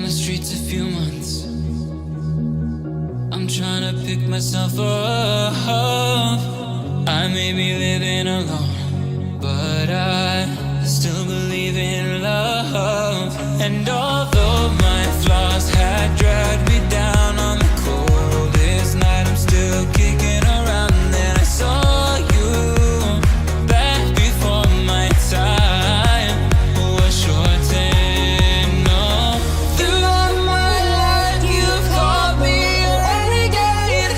the streets a few months. I'm trying to pick myself up. I may be living alone, but I still believe in love. And although my flaws had dragged me down on the coldest night, I'm still kicking around. And then I saw you back before my time was shortened. No, throughout my life you've called me a renegade.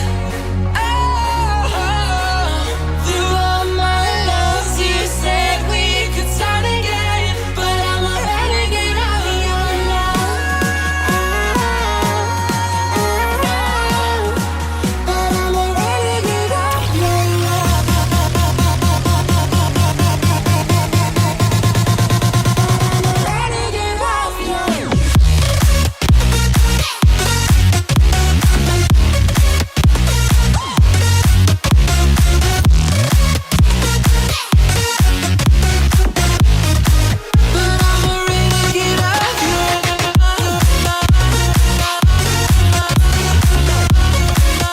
Throughout my loves you said we could start again, but I'm a renegade of your love. But I'm a renegade of your love. Renegade of your love. But I'm a renegade of your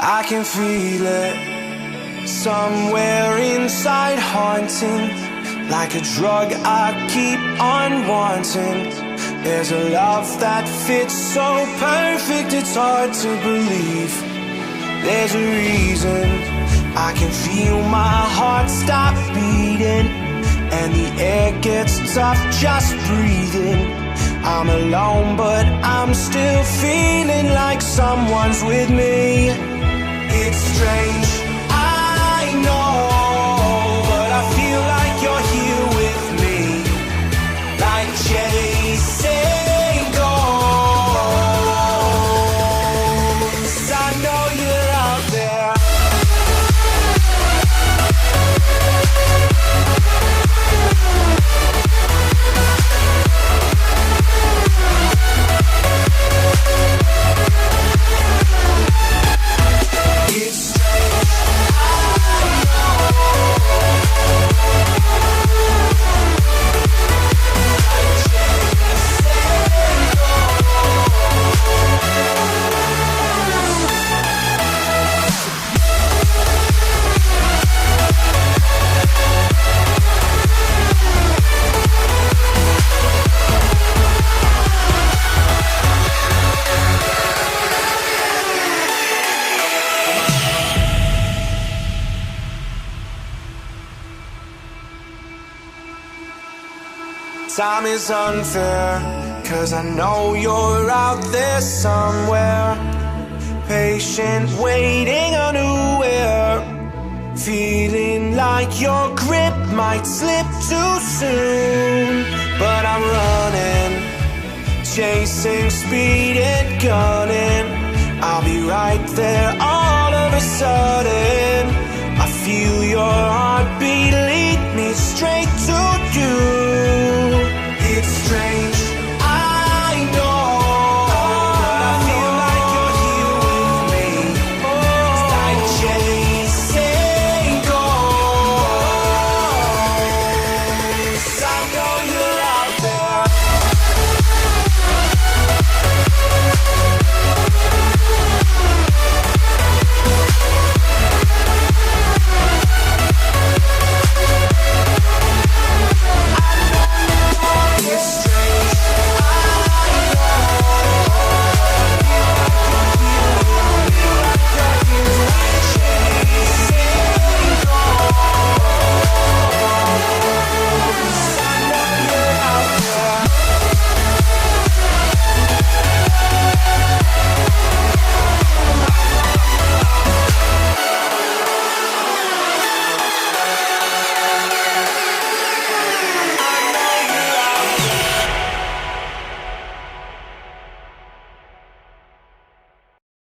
I can feel it somewhere inside, haunting like a drug I keep on wanting. There's a love that fits so perfect, it's hard to believe. There's a reason I can feel my heart stop beating, and the air gets tough just breathing. I'm alone, but I'm still feeling like someone's with me. It's strange, I know, but I feel like you're here with me, like chasing ghosts. I know you're out there. Time is unfair, 'cause I know you're out there somewhere, patient, waiting unaware, feeling like your grip might slip too soon. But I'm running, chasing speed and gunning. I'll be right there all of a sudden.